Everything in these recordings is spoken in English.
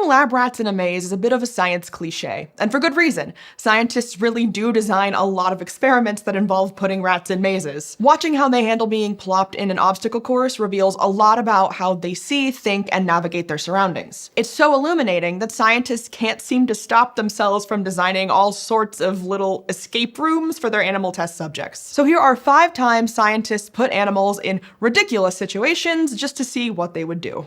lab rats in a maze is a bit of a science cliche, and for good reason. Scientists really do design a lot of experiments that involve putting rats in mazes. Watching how they handle being plopped in an obstacle course reveals a lot about how they see, think, and navigate their surroundings. It's so illuminating that scientists can't seem to stop themselves from designing all sorts of little escape rooms for their animal test subjects. So here are 5 times scientists put animals in ridiculous situations just to see what they would do.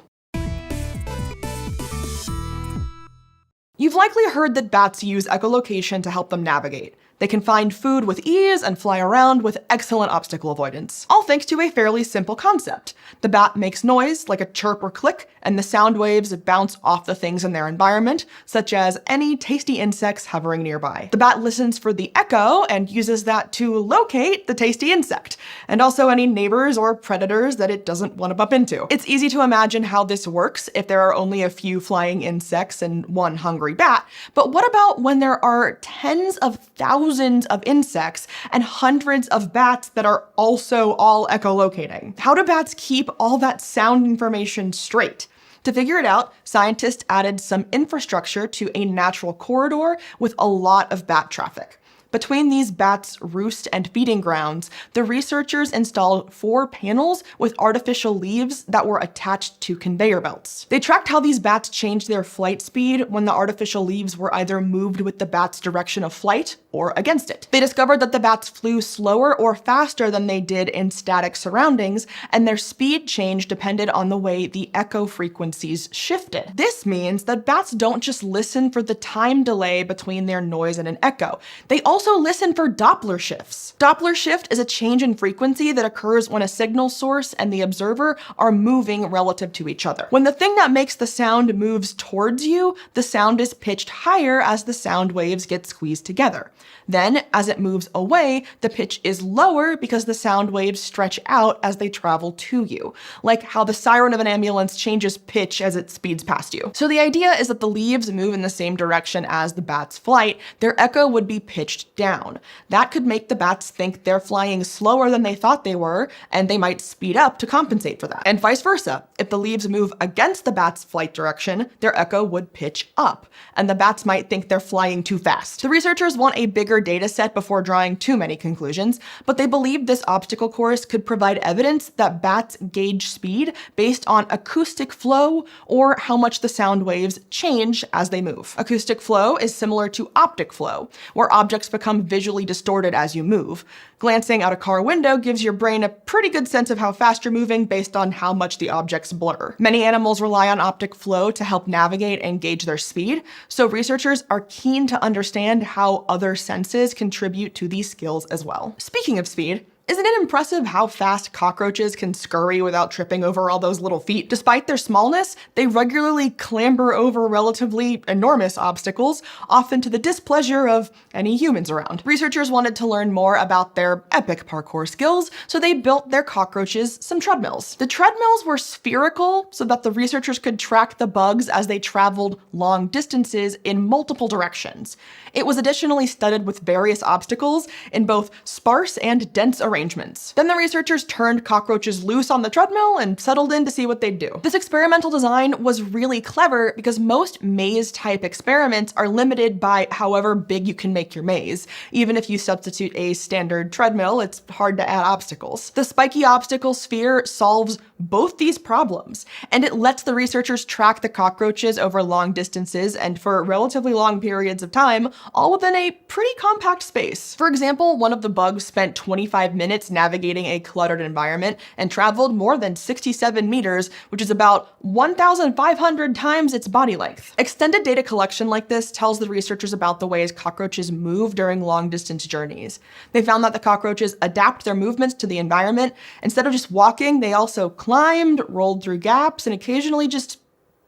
You've likely heard that bats use echolocation to help them navigate. They can find food with ease and fly around with excellent obstacle avoidance, all thanks to a fairly simple concept. The bat makes noise, like a chirp or click, and the sound waves bounce off the things in their environment, such as any tasty insects hovering nearby. The bat listens for the echo and uses that to locate the tasty insect, and also any neighbors or predators that it doesn't want to bump into. It's easy to imagine how this works if there are only a few flying insects and one hungry bat, but what about when there are tens of thousands of insects and hundreds of bats that are also all echolocating? How do bats keep all that sound information straight? To figure it out, scientists added some infrastructure to a natural corridor with a lot of bat traffic. Between these bats' roost and feeding grounds, the researchers installed 4 panels with artificial leaves that were attached to conveyor belts. They tracked how these bats changed their flight speed when the artificial leaves were either moved with the bat's direction of flight or against it. They discovered that the bats flew slower or faster than they did in static surroundings, and their speed change depended on the way the echo frequencies shifted. This means that bats don't just listen for the time delay between their noise and an echo. They also listen for Doppler shifts. Doppler shift is a change in frequency that occurs when a signal source and the observer are moving relative to each other. When the thing that makes the sound moves towards you, the sound is pitched higher as the sound waves get squeezed together. Then, as it moves away, the pitch is lower because the sound waves stretch out as they travel to you, like how the siren of an ambulance changes pitch as it speeds past you. So the idea is that the leaves move in the same direction as the bat's flight. Their echo would be pitched down. That could make the bats think they're flying slower than they thought they were, and they might speed up to compensate for that. And vice versa. If the leaves move against the bat's flight direction, their echo would pitch up, and the bats might think they're flying too fast. The researchers want a bigger data set before drawing too many conclusions, but they believe this obstacle course could provide evidence that bats gauge speed based on acoustic flow or how much the sound waves change as they move. Acoustic flow is similar to optic flow, where objects become visually distorted as you move. Glancing out a car window gives your brain a pretty good sense of how fast you're moving based on how much the objects blur. Many animals rely on optic flow to help navigate and gauge their speed, so researchers are keen to understand how other senses contribute to these skills as well. Speaking of speed, isn't it impressive how fast cockroaches can scurry without tripping over all those little feet? Despite their smallness, they regularly clamber over relatively enormous obstacles, often to the displeasure of any humans around. Researchers wanted to learn more about their epic parkour skills, so they built their cockroaches some treadmills. The treadmills were spherical so that the researchers could track the bugs as they traveled long distances in multiple directions. It was additionally studded with various obstacles in both sparse and dense arrangements. Then the researchers turned cockroaches loose on the treadmill and settled in to see what they'd do. This experimental design was really clever because most maze-type experiments are limited by however big you can make your maze. Even if you substitute a standard treadmill, it's hard to add obstacles. The spiky obstacle sphere solves both these problems, and it lets the researchers track the cockroaches over long distances and for relatively long periods of time, all within a pretty compact space. For example, one of the bugs spent 25 minutes navigating a cluttered environment and traveled more than 67 meters, which is about 1,500 times its body length. Extended data collection like this tells the researchers about the ways cockroaches move during long-distance journeys. They found that the cockroaches adapt their movements to the environment. Instead of just walking, they also climbed, rolled through gaps, and occasionally just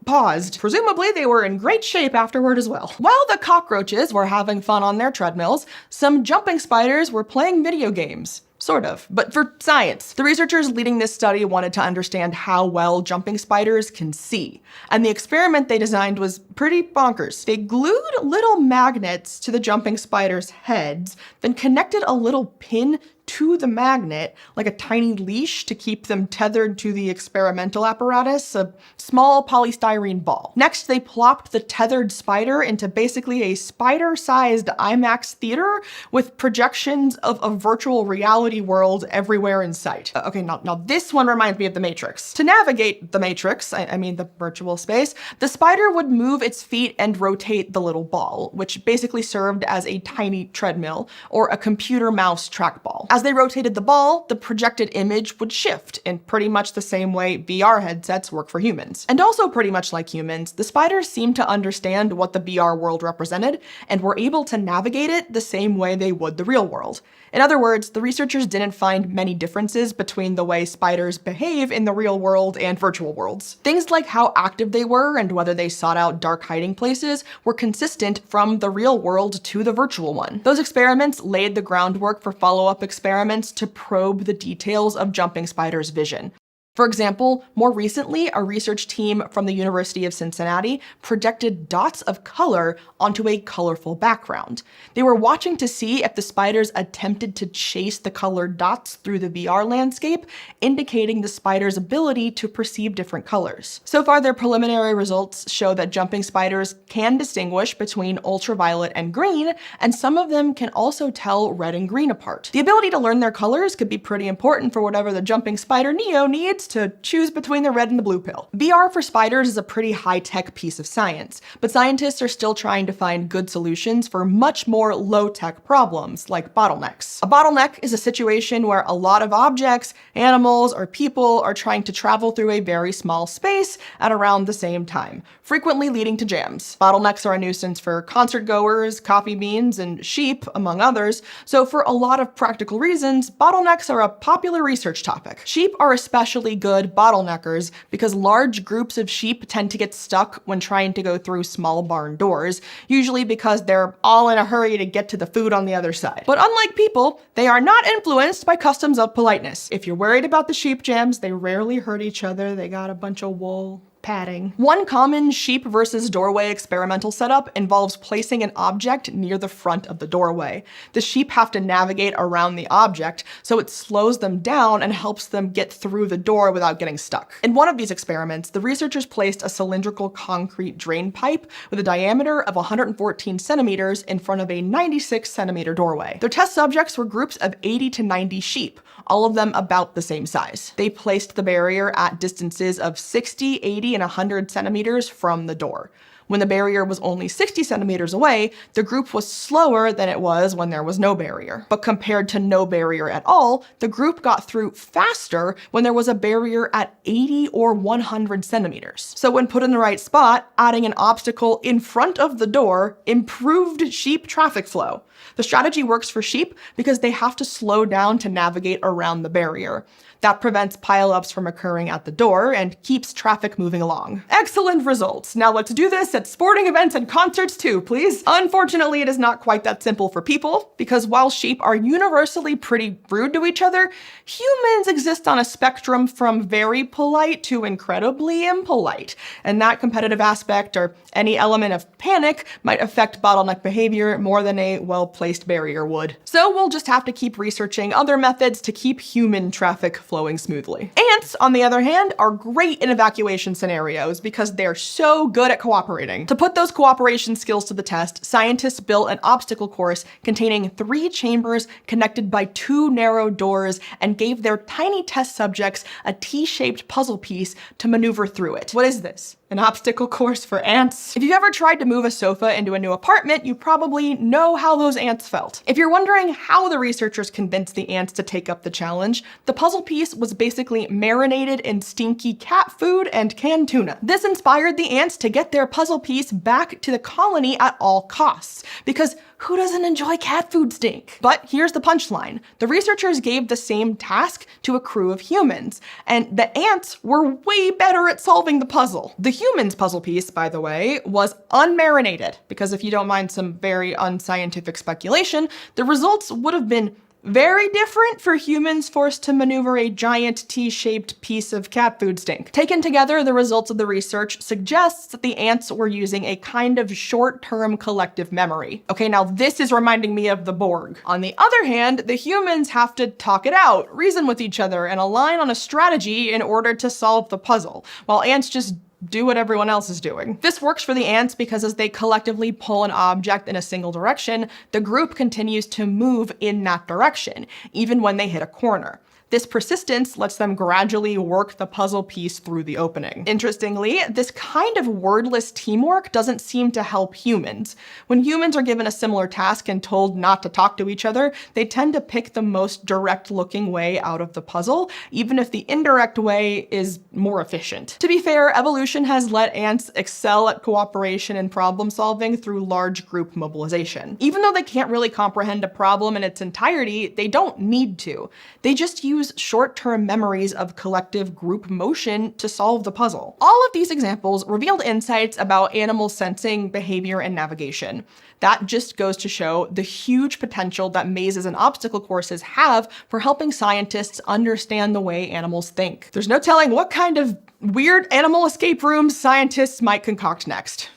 paused. Presumably, they were in great shape afterward as well. While the cockroaches were having fun on their treadmills, some jumping spiders were playing video games. Sort of, but for science. The researchers leading this study wanted to understand how well jumping spiders can see, and the experiment they designed was pretty bonkers. They glued little magnets to the jumping spiders' heads, then connected a little pin to the magnet like a tiny leash to keep them tethered to the experimental apparatus, a small polystyrene ball. Next, they plopped the tethered spider into basically a spider-sized IMAX theater with projections of a virtual reality world everywhere in sight. Okay, now this one reminds me of the Matrix. To navigate the Matrix, I mean the virtual space, the spider would move its feet and rotate the little ball, which basically served as a tiny treadmill or a computer mouse trackball. As they rotated the ball, the projected image would shift in pretty much the same way VR headsets work for humans. And also pretty much like humans, the spiders seemed to understand what the VR world represented and were able to navigate it the same way they would the real world. In other words, the researchers didn't find many differences between the way spiders behave in the real world and virtual worlds. Things like how active they were and whether they sought out dark hiding places were consistent from the real world to the virtual one. Those experiments laid the groundwork for follow-up experiments to probe the details of jumping spiders' vision. For example, more recently, a research team from the University of Cincinnati projected dots of color onto a colorful background. They were watching to see if the spiders attempted to chase the colored dots through the VR landscape, indicating the spider's ability to perceive different colors. So far, their preliminary results show that jumping spiders can distinguish between ultraviolet and green, and some of them can also tell red and green apart. The ability to learn their colors could be pretty important for whatever the jumping spider Neo needs to choose between the red and the blue pill. VR for spiders is a pretty high-tech piece of science, but scientists are still trying to find good solutions for much more low-tech problems, like bottlenecks. A bottleneck is a situation where a lot of objects, animals, or people are trying to travel through a very small space at around the same time, frequently leading to jams. Bottlenecks are a nuisance for concert goers, coffee beans, and sheep, among others, so for a lot of practical reasons, bottlenecks are a popular research topic. Sheep are especially good bottleneckers because large groups of sheep tend to get stuck when trying to go through small barn doors, usually because they're all in a hurry to get to the food on the other side. But unlike people, they are not influenced by customs of politeness. If you're worried about the sheep jams, they rarely hurt each other. They got a bunch of wool padding. One common sheep versus doorway experimental setup involves placing an object near the front of the doorway. The sheep have to navigate around the object, so it slows them down and helps them get through the door without getting stuck. In one of these experiments, the researchers placed a cylindrical concrete drain pipe with a diameter of 114 centimeters in front of a 96 centimeter doorway. Their test subjects were groups of 80 to 90 sheep, all of them about the same size. They placed the barrier at distances of 60, 80, and 100 centimeters from the door. When the barrier was only 60 centimeters away, the group was slower than it was when there was no barrier. But compared to no barrier at all, the group got through faster when there was a barrier at 80 or 100 centimeters. So when put in the right spot, adding an obstacle in front of the door improved sheep traffic flow. The strategy works for sheep because they have to slow down to navigate around the barrier. That prevents pileups from occurring at the door and keeps traffic moving along. Excellent results. Now let's do this at sporting events and concerts too, please. Unfortunately, it is not quite that simple for people, because while sheep are universally pretty rude to each other, humans exist on a spectrum from very polite to incredibly impolite. And that competitive aspect, or any element of panic, might affect bottleneck behavior more than a well-placed barrier would. So we'll just have to keep researching other methods to keep human traffic flowing smoothly. Ants, on the other hand, are great in evacuation scenarios because they're so good at cooperating. To put those cooperation skills to the test, scientists built an obstacle course containing 3 chambers connected by 2 narrow doors and gave their tiny test subjects a T-shaped puzzle piece to maneuver through it. What is this? An obstacle course for ants? If you've ever tried to move a sofa into a new apartment, you probably know how those ants felt. If you're wondering how the researchers convinced the ants to take up the challenge, the puzzle piece was basically marinated in stinky cat food and canned tuna. This inspired the ants to get their puzzle piece back to the colony at all costs, because who doesn't enjoy cat food stink? But here's the punchline. The researchers gave the same task to a crew of humans, and the ants were way better at solving the puzzle. The humans' puzzle piece, by the way, was unmarinated, because if you don't mind some very unscientific speculation, the results would have been Very different for humans forced to maneuver a giant T-shaped piece of cat food stink. Taken together, the results of the research suggests that the ants were using a kind of short-term collective memory. Okay, now this is reminding me of the Borg. On the other hand, the humans have to talk it out, reason with each other, and align on a strategy in order to solve the puzzle, while ants just do what everyone else is doing. This works for the ants because as they collectively pull an object in a single direction, the group continues to move in that direction, even when they hit a corner. This persistence lets them gradually work the puzzle piece through the opening. Interestingly, this kind of wordless teamwork doesn't seem to help humans. When humans are given a similar task and told not to talk to each other, they tend to pick the most direct-looking way out of the puzzle, even if the indirect way is more efficient. To be fair, evolution has let ants excel at cooperation and problem solving through large group mobilization. Even though they can't really comprehend a problem in its entirety, they don't need to. They just use short-term memories of collective group motion to solve the puzzle. All of these examples revealed insights about animal sensing, behavior, and navigation. That just goes to show the huge potential that mazes and obstacle courses have for helping scientists understand the way animals think. There's no telling what kind of weird animal escape rooms scientists might concoct next.